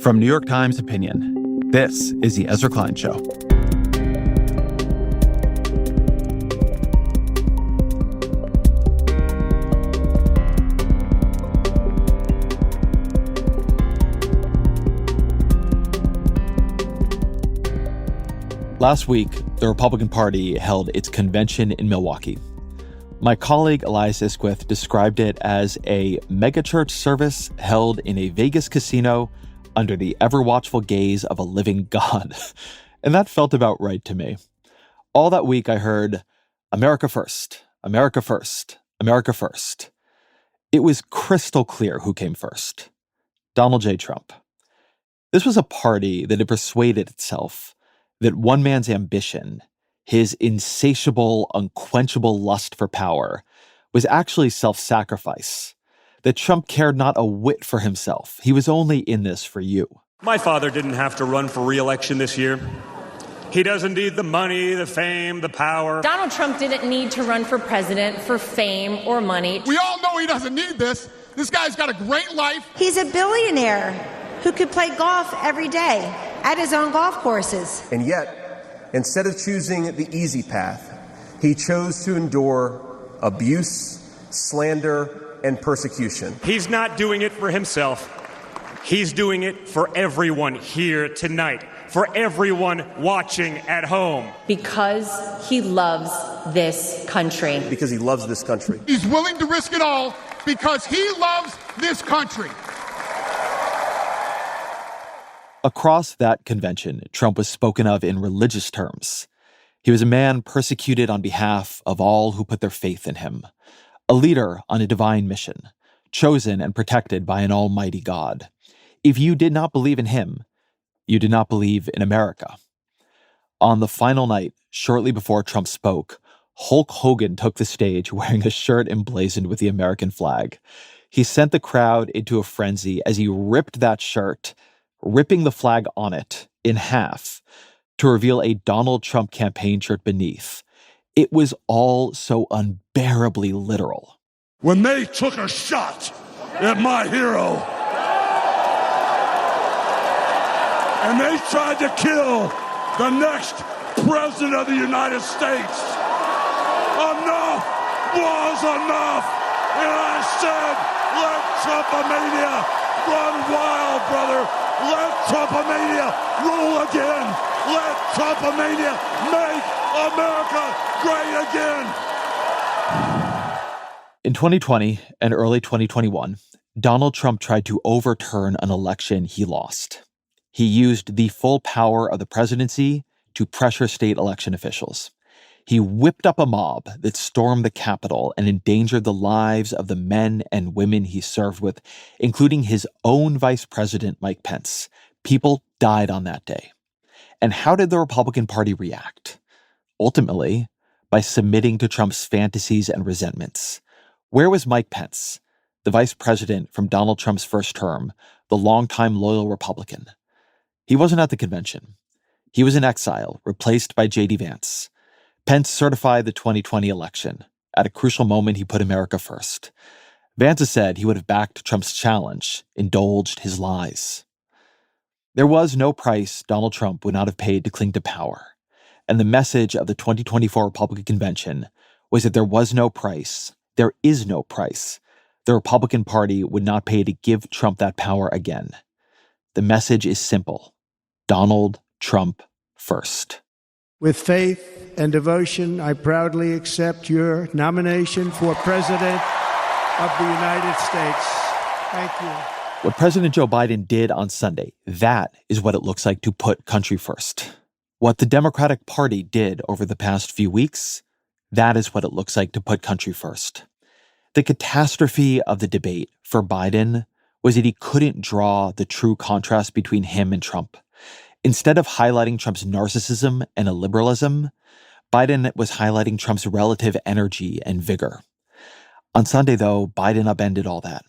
From New York Times Opinion, this is The Ezra Klein Show. Last week, the Republican Party held its convention in Milwaukee. My colleague Elias Isquith described it as a megachurch service held in a Vegas casino under the ever-watchful gaze of a living God. And that felt about right to me. All that week I heard, America first, America first, America first. It was crystal clear who came first. Donald J. Trump. This was a party that had persuaded itself that one man's ambition, his insatiable, unquenchable lust for power, was actually self-sacrifice. That Trump cared not a whit for himself. He was only in this for you. My father didn't have to run for re-election this year. He doesn't need the money, the fame, the power. Donald Trump didn't need to run for president for fame or money. We all know he doesn't need this. This guy's got a great life. He's a billionaire who could play golf every day at his own golf courses. And yet, instead of choosing the easy path, he chose to endure abuse, slander, and persecution. He's not doing it for himself. He's doing it for everyone here tonight, for everyone watching at home. Because he loves this country. Because he loves this country. He's willing to risk it all because he loves this country. Across that convention, Trump was spoken of in religious terms. He was a man persecuted on behalf of all who put their faith in him. A leader on a divine mission, chosen and protected by an almighty God. If you did not believe in him, you did not believe in America. On the final night, shortly before Trump spoke, Hulk Hogan took the stage wearing a shirt emblazoned with the American flag. He sent the crowd into a frenzy as he ripped that shirt, ripping the flag on it in half to reveal a Donald Trump campaign shirt beneath. It was all so unbearably literal. When they took a shot at my hero, and they tried to kill the next president of the United States, enough was enough. And I said, let Trumpomania run wild, brother. Let Trumpomania rule again. Let Trumpomania make America great again. In 2020 and early 2021, Donald Trump tried to overturn an election he lost. He used the full power of the presidency to pressure state election officials. He whipped up a mob that stormed the Capitol and endangered the lives of the men and women he served with, including his own vice president, Mike Pence. People died on that day. And how did the Republican Party react? Ultimately, by submitting to Trump's fantasies and resentments. Where was Mike Pence, the vice president from Donald Trump's first term, the longtime loyal Republican? He wasn't at the convention. He was in exile, replaced by J.D. Vance. Pence certified the 2020 election. At a crucial moment, he put America first. Vance said he would have backed Trump's challenge, indulged his lies. There was no price Donald Trump would not have paid to cling to power. And the message of the 2024 Republican Convention was that there was no price, there is no price, the Republican Party would not pay to give Trump that power again. The message is simple. Donald Trump first. With faith and devotion, I proudly accept your nomination for President of the United States. Thank you. What President Joe Biden did on Sunday, that is what it looks like to put country first. What the Democratic Party did over the past few weeks, that is what it looks like to put country first. The catastrophe of the debate for Biden was that he couldn't draw the true contrast between him and Trump. Instead of highlighting Trump's narcissism and illiberalism, Biden was highlighting Trump's relative energy and vigor. On Sunday, though, Biden upended all that.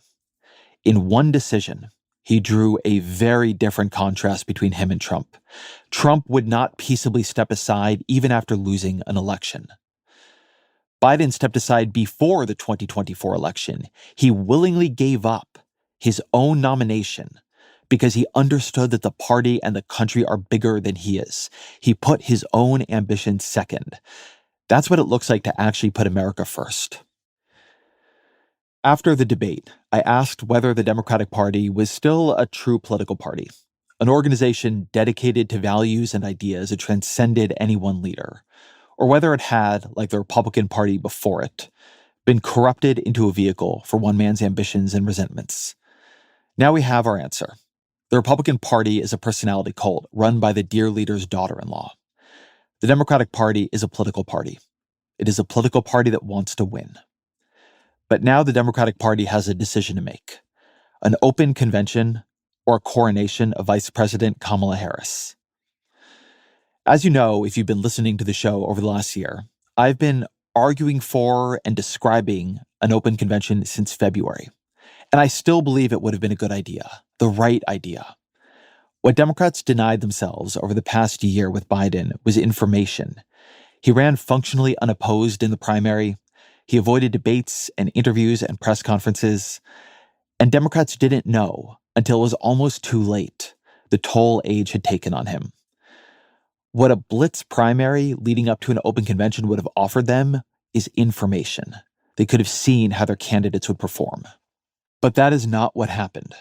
In one decision, he drew a very different contrast between him and Trump. Trump would not peaceably step aside even after losing an election. Biden stepped aside before the 2024 election. He willingly gave up his own nomination because he understood that the party and the country are bigger than he is. He put his own ambition second. That's what it looks like to actually put America first. After the debate, I asked whether the Democratic Party was still a true political party, an organization dedicated to values and ideas that transcended any one leader, or whether it had, like the Republican Party before it, been corrupted into a vehicle for one man's ambitions and resentments. Now we have our answer. The Republican Party is a personality cult run by the dear leader's daughter-in-law. The Democratic Party is a political party. It is a political party that wants to win. But now the Democratic Party has a decision to make: an open convention or a coronation of Vice President Kamala Harris. As you know, if you've been listening to the show over the last year, I've been arguing for and describing an open convention since February. And I still believe it would have been a good idea, the right idea. What Democrats denied themselves over the past year with Biden was information. He ran functionally unopposed in the primary. He avoided debates and interviews and press conferences. And Democrats didn't know until it was almost too late the toll age had taken on him. What a blitz primary leading up to an open convention would have offered them is information. They could have seen how their candidates would perform. But that is not what happened.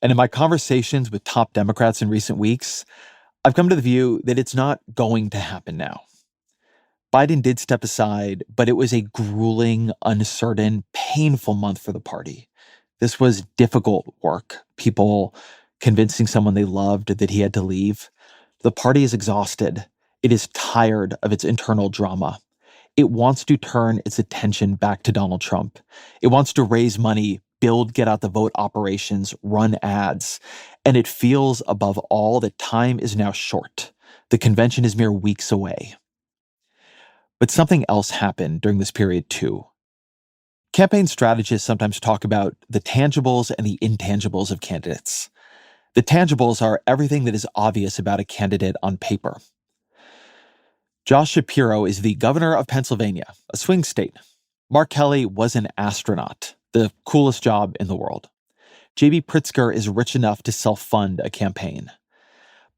And in my conversations with top Democrats in recent weeks, I've come to the view that it's not going to happen now. Biden did step aside, but it was a grueling, uncertain, painful month for the party. This was difficult work. People convincing someone they loved that he had to leave. The party is exhausted. It is tired of its internal drama. It wants to turn its attention back to Donald Trump. It wants to raise money, build get-out-the-vote operations, run ads. And it feels, above all, that time is now short. The convention is mere weeks away. But something else happened during this period, too. Campaign strategists sometimes talk about the tangibles and the intangibles of candidates. The tangibles are everything that is obvious about a candidate on paper. Josh Shapiro is the governor of Pennsylvania, a swing state. Mark Kelly was an astronaut, the coolest job in the world. J.B. Pritzker is rich enough to self-fund a campaign.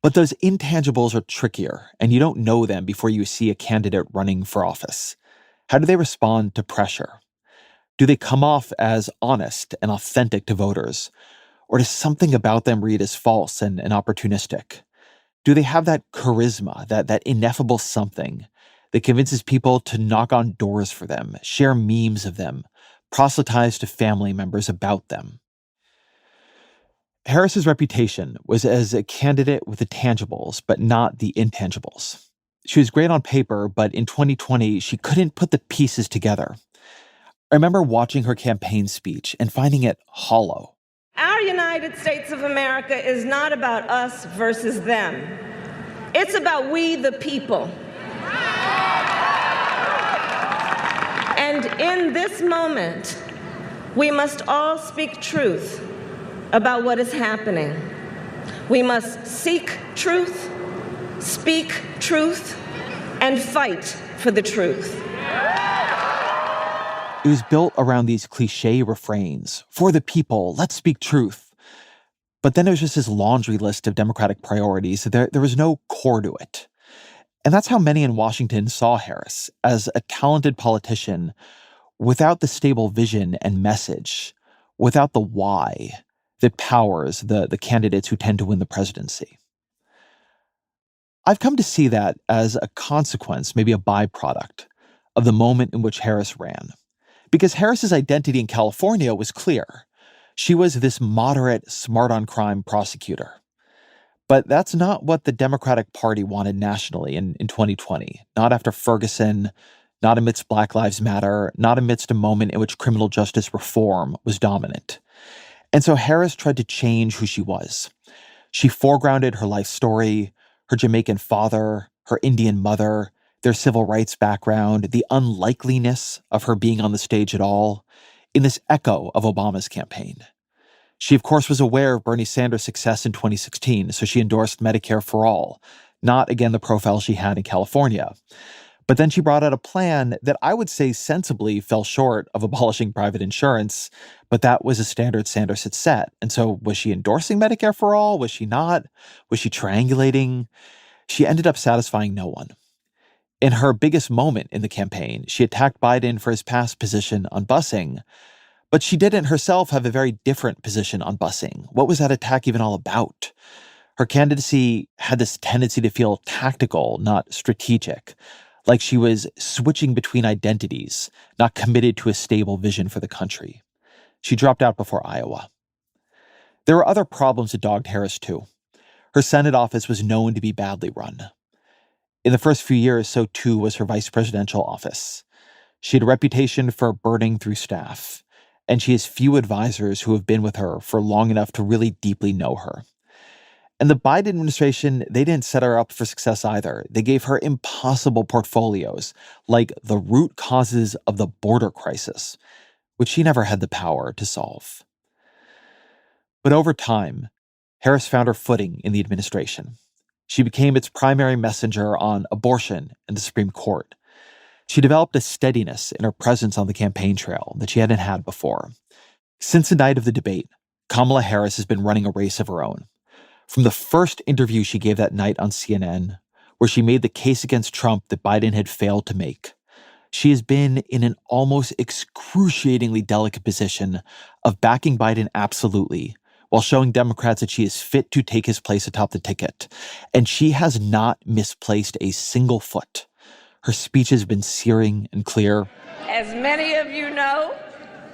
But those intangibles are trickier, and you don't know them before you see a candidate running for office. How do they respond to pressure? Do they come off as honest and authentic to voters? Or does something about them read as false and opportunistic? Do they have that charisma, that ineffable something that convinces people to knock on doors for them, share memes of them, proselytize to family members about them? Harris's reputation was as a candidate with the tangibles, but not the intangibles. She was great on paper, but in 2020, she couldn't put the pieces together. I remember watching her campaign speech and finding it hollow. Our United States of America is not about us versus them. It's about we the people. And in this moment, we must all speak truth about what is happening. We must seek truth, speak truth, and fight for the truth. It was built around these cliche refrains. For the people, let's speak truth. But then there was just this laundry list of Democratic priorities. There was no core to it. And that's how many in Washington saw Harris, as a talented politician without the stable vision and message, without the why that powers the candidates who tend to win the presidency. I've come to see that as a consequence, maybe a byproduct, of the moment in which Harris ran. Because Harris's identity in California was clear. She was this moderate, smart-on-crime prosecutor. But that's not what the Democratic Party wanted nationally in 2020. Not after Ferguson, not amidst Black Lives Matter, not amidst a moment in which criminal justice reform was dominant. And so Harris tried to change who she was. She foregrounded her life story, her Jamaican father, her Indian mother, their civil rights background, the unlikeliness of her being on the stage at all, in this echo of Obama's campaign. She, of course, was aware of Bernie Sanders' success in 2016, so she endorsed Medicare for all, not, again, the profile she had in California. But then she brought out a plan that I would say sensibly fell short of abolishing private insurance, but that was a standard Sanders had set. And so was she endorsing Medicare for all? Was she not? Was she triangulating? She ended up satisfying no one. In her biggest moment in the campaign, she attacked Biden for his past position on busing, but she didn't herself have a very different position on busing. What was that attack even all about? Her candidacy had this tendency to feel tactical, not strategic, like she was switching between identities, not committed to a stable vision for the country. She dropped out before Iowa. There were other problems that dogged Harris, too. Her Senate office was known to be badly run. In the first few years, so too was her vice presidential office. She had a reputation for burning through staff, and she has few advisors who have been with her for long enough to really deeply know her. And the Biden administration, they didn't set her up for success either. They gave her impossible portfolios, like the root causes of the border crisis, which she never had the power to solve. But over time, Harris found her footing in the administration. She became its primary messenger on abortion and the Supreme Court. She developed a steadiness in her presence on the campaign trail that she hadn't had before. Since the night of the debate, Kamala Harris has been running a race of her own. From the first interview she gave that night on CNN, where she made the case against Trump that Biden had failed to make, she has been in an almost excruciatingly delicate position of backing Biden absolutely, while showing Democrats that she is fit to take his place atop the ticket. And she has not misplaced a single foot. Her speech has been searing and clear. As many of you know,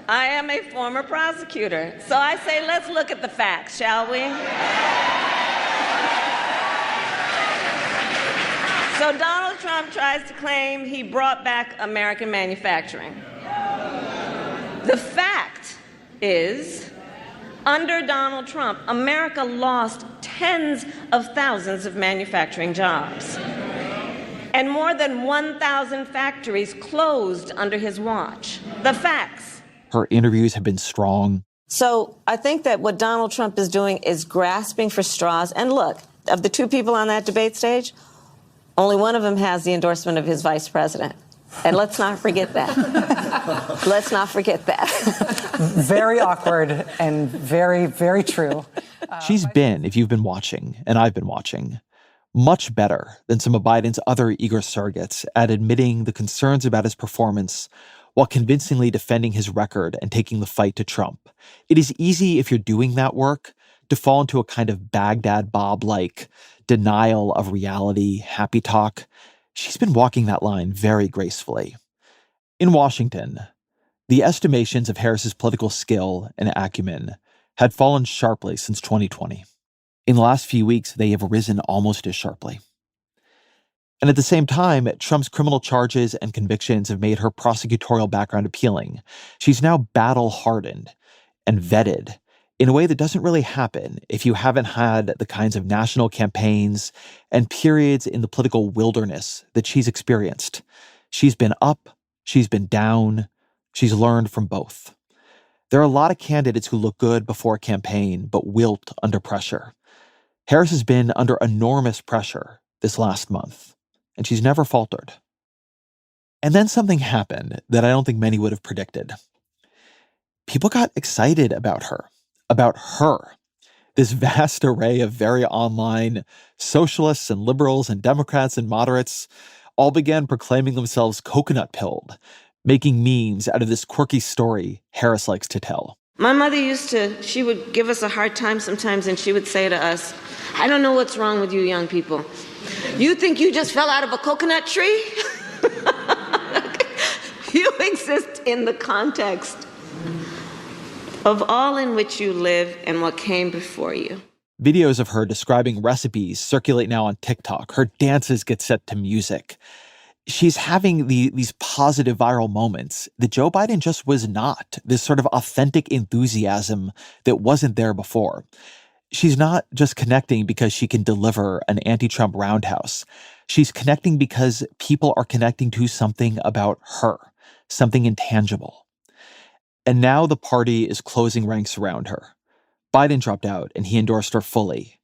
I am a former prosecutor. So I say, let's look at the facts, shall we? So Donald Trump tries to claim he brought back American manufacturing. The fact is, under Donald Trump, America lost tens of thousands of manufacturing jobs. And more than 1,000 factories closed under his watch. The facts. Her interviews have been strong. So I think that what Donald Trump is doing is grasping for straws. And look, of the two people on that debate stage, only one of them has the endorsement of his vice president. And let's not forget that. Let's not forget that. Very awkward and very, very true. She's been, if you've been watching, and I've been watching, much better than some of Biden's other eager surrogates at admitting the concerns about his performance while convincingly defending his record and taking the fight to Trump. It is easy, if you're doing that work, to fall into a kind of Baghdad Bob-like denial of reality, happy talk. She's been walking that line very gracefully. In Washington, the estimations of Harris's political skill and acumen had fallen sharply since 2020. In the last few weeks, they have risen almost as sharply. And at the same time, Trump's criminal charges and convictions have made her prosecutorial background appealing. She's now battle-hardened and vetted in a way that doesn't really happen if you haven't had the kinds of national campaigns and periods in the political wilderness that she's experienced. She's been up, she's been down, she's learned from both. There are a lot of candidates who look good before a campaign but wilt under pressure. Harris has been under enormous pressure this last month, and she's never faltered. And then something happened that I don't think many would have predicted. People got excited about her. This vast array of very online socialists and liberals and Democrats and moderates all began proclaiming themselves coconut-pilled, making memes out of this quirky story Harris likes to tell. My mother she would give us a hard time sometimes, and she would say to us, I don't know what's wrong with you young people. You think you just fell out of a coconut tree? You exist in the context of all in which you live and what came before you. Videos of her describing recipes circulate now on TikTok. Her dances get set to music. She's having these positive viral moments that Joe Biden just was not. This sort of authentic enthusiasm that wasn't there before. She's not just connecting because she can deliver an anti-Trump roundhouse. She's connecting because people are connecting to something about her, something intangible. And now the party is closing ranks around her. Biden dropped out and he endorsed her fully.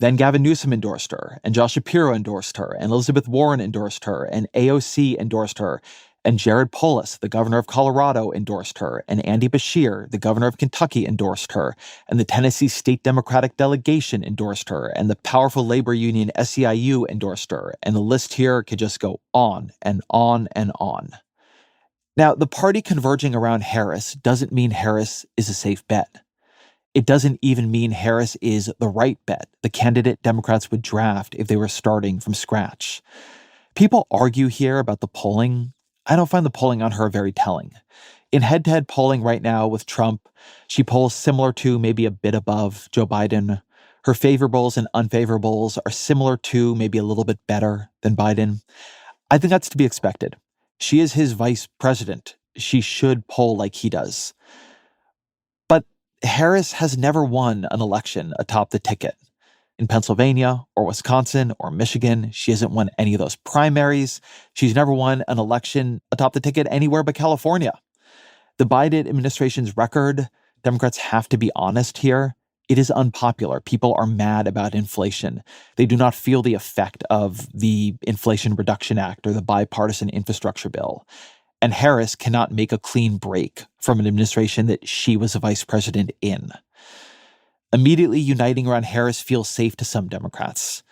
Then Gavin Newsom endorsed her, and Josh Shapiro endorsed her, and Elizabeth Warren endorsed her, and AOC endorsed her, and Jared Polis, the governor of Colorado, endorsed her, and Andy Beshear, the governor of Kentucky, endorsed her, and the Tennessee State Democratic Delegation endorsed her, and the powerful labor union SEIU endorsed her, and the list here could just go on and on and on. Now, the party converging around Harris doesn't mean Harris is a safe bet. It doesn't even mean Harris is the right bet, the candidate Democrats would draft if they were starting from scratch. People argue here about the polling. I don't find the polling on her very telling. In head-to-head polling right now with Trump, she polls similar to, maybe a bit above, Joe Biden. Her favorables and unfavorables are similar to, maybe a little bit better than Biden. I think that's to be expected. She is his vice president. She should poll like he does. But Harris has never won an election atop the ticket. In Pennsylvania or Wisconsin or Michigan, she hasn't won any of those primaries. She's never won an election atop the ticket anywhere but California. The Biden administration's record, Democrats have to be honest here, it is unpopular. People are mad about inflation. They do not feel the effect of the Inflation Reduction Act or the bipartisan infrastructure bill. And Harris cannot make a clean break from an administration that she was a vice president in. Immediately uniting around Harris feels safe to some Democrats.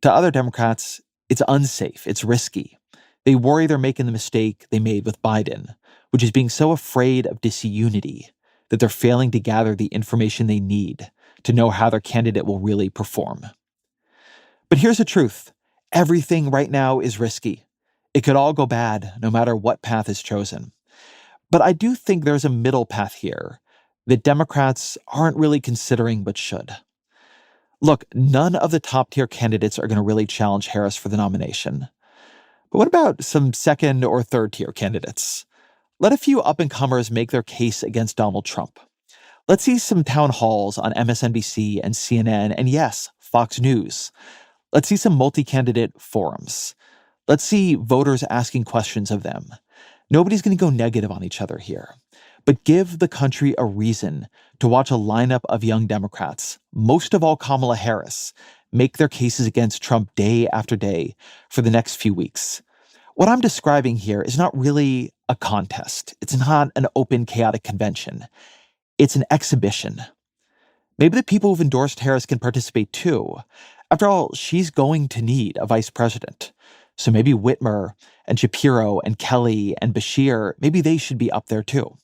To other Democrats, it's unsafe, it's risky. They worry they're making the mistake they made with Biden, which is being so afraid of disunity that they're failing to gather the information they need to know how their candidate will really perform. But here's the truth. Everything right now is risky. It could all go bad no matter what path is chosen. But I do think there's a middle path here that Democrats aren't really considering but should. Look, none of the top-tier candidates are going to really challenge Harris for the nomination. But what about some second or third-tier candidates? Let a few up-and-comers make their case against Donald Trump. Let's see some town halls on MSNBC and CNN and, yes, Fox News. Let's see some multi-candidate forums. Let's see voters asking questions of them. Nobody's going to go negative on each other here. But give the country a reason to watch a lineup of young Democrats, most of all Kamala Harris, make their cases against Trump day after day for the next few weeks. What I'm describing here is not really a contest. It's not an open, chaotic convention. It's an exhibition. Maybe the people who've endorsed Harris can participate too. After all, she's going to need a vice president. So maybe Whitmer and Shapiro and Kelly and Beshear, maybe they should be up there too.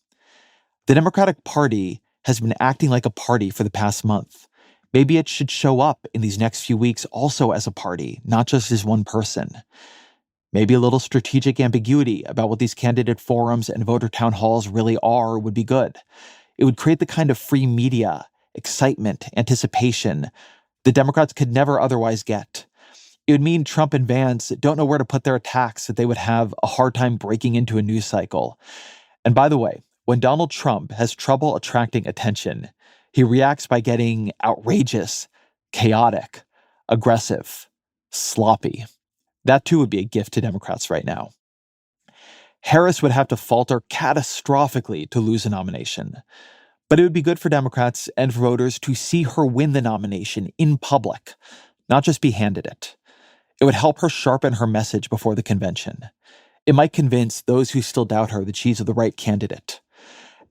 The Democratic Party has been acting like a party for the past month. Maybe it should show up in these next few weeks also as a party, not just as one person. Maybe a little strategic ambiguity about what these candidate forums and voter town halls really are would be good. It would create the kind of free media, excitement, anticipation the Democrats could never otherwise get. It would mean Trump and Vance don't know where to put their attacks, that they would have a hard time breaking into a news cycle. And by the way, when Donald Trump has trouble attracting attention, he reacts by getting outrageous, chaotic, aggressive, sloppy. That too would be a gift to Democrats right now. Harris would have to falter catastrophically to lose a nomination. But it would be good for Democrats and for voters to see her win the nomination in public, not just be handed it. It would help her sharpen her message before the convention. It might convince those who still doubt her that she's the right candidate.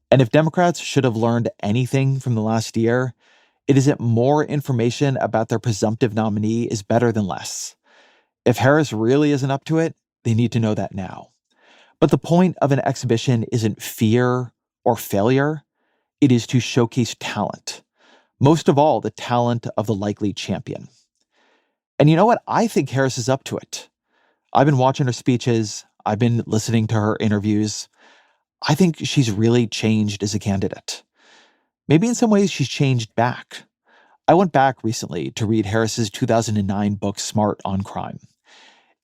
And if Democrats should have learned anything from the last year, it is that more information about their presumptive nominee is better than less. If Harris really isn't up to it, they need to know that now. But the point of an exhibition isn't fear or failure. It is to showcase talent. Most of all, the talent of the likely champion. And you know what? I think Harris is up to it. I've been watching her speeches. I've been listening to her interviews. I think she's really changed as a candidate. Maybe in some ways she's changed back. I went back recently to read Harris's 2009 book, Smart on Crime.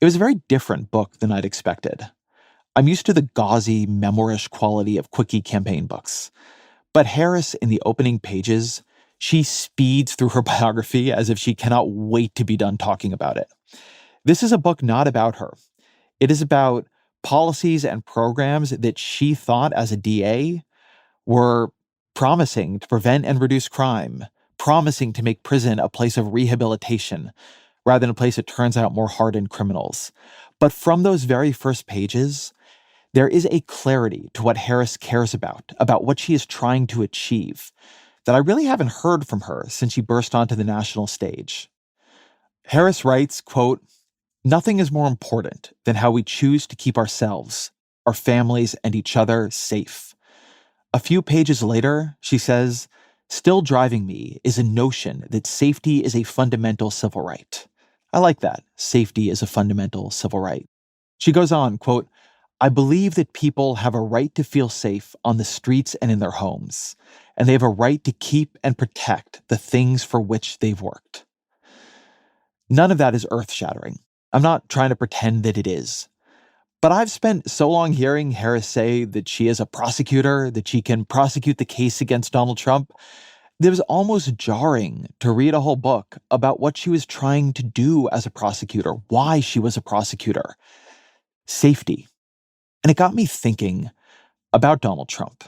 It was a very different book than I'd expected. I'm used to the gauzy, memoirish quality of quickie campaign books. But Harris, in the opening pages, she speeds through her biography as if she cannot wait to be done talking about it. This is a book not about her. It is about policies and programs that she thought as a DA were promising to prevent and reduce crime, promising to make prison a place of rehabilitation rather than a place that turns out more hardened criminals. But from those very first pages, there is a clarity to what Harris cares about what she is trying to achieve, that I really haven't heard from her since she burst onto the national stage. Harris writes, quote, "Nothing is more important than how we choose to keep ourselves, our families, and each other safe." A few pages later, she says, "Still driving me is a notion that safety is a fundamental civil right." I like that. Safety is a fundamental civil right. She goes on, quote, "I believe that people have a right to feel safe on the streets and in their homes, and they have a right to keep and protect the things for which they've worked." None of that is earth-shattering. I'm not trying to pretend that it is. But I've spent so long hearing Harris say that she is a prosecutor, that she can prosecute the case against Donald Trump, that it was almost jarring to read a whole book about what she was trying to do as a prosecutor, why she was a prosecutor. Safety. And it got me thinking about Donald Trump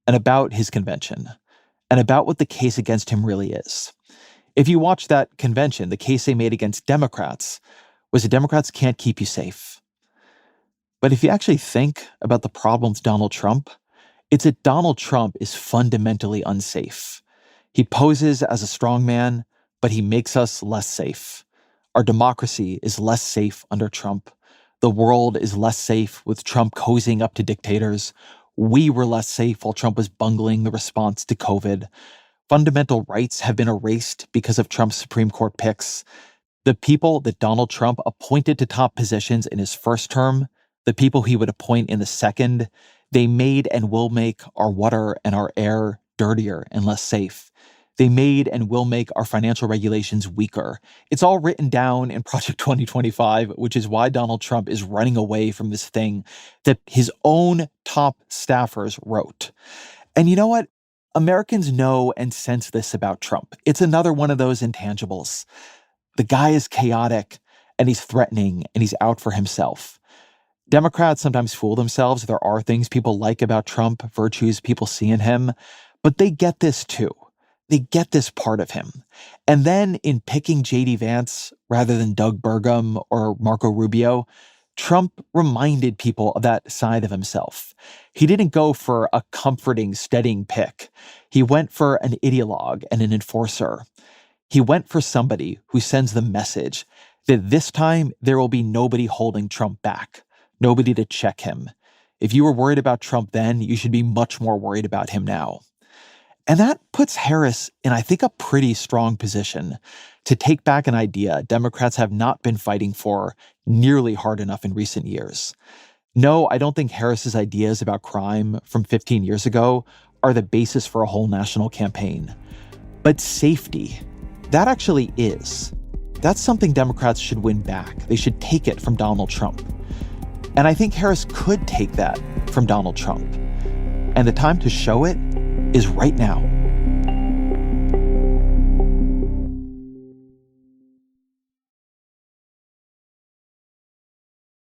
and about his convention and about what the case against him really is. If you watch that convention, the case they made against Democrats was that Democrats can't keep you safe. But if you actually think about the problem with Donald Trump, it's that Donald Trump is fundamentally unsafe. He poses as a strongman, but he makes us less safe. Our democracy is less safe under Trump. The world is less safe with Trump cozying up to dictators. We were less safe while Trump was bungling the response to COVID. Fundamental rights have been erased because of Trump's Supreme Court picks. The people that Donald Trump appointed to top positions in his first term, the people he would appoint in the second, they made and will make our water and our air dirtier and less safe. They made and will make our financial regulations weaker. It's all written down in Project 2025, which is why Donald Trump is running away from this thing that his own top staffers wrote. And you know what? Americans know and sense this about Trump. It's another one of those intangibles. The guy is chaotic, and he's threatening, and he's out for himself. Democrats sometimes fool themselves. There are things people like about Trump, virtues people see in him, but they get this too. They get this part of him. And then in picking J.D. Vance rather than Doug Burgum or Marco Rubio, Trump reminded people of that side of himself. He didn't go for a comforting, steadying pick. He went for an ideologue and an enforcer. He went for somebody who sends the message that this time there will be nobody holding Trump back, nobody to check him. If you were worried about Trump then, you should be much more worried about him now. And that puts Harris in, I think, a pretty strong position to take back an idea Democrats have not been fighting for nearly hard enough in recent years. No, I don't think Harris's ideas about crime from 15 years ago are the basis for a whole national campaign. But safety, that actually is. That's something Democrats should win back. They should take it from Donald Trump. And I think Harris could take that from Donald Trump. And the time to show it is right now.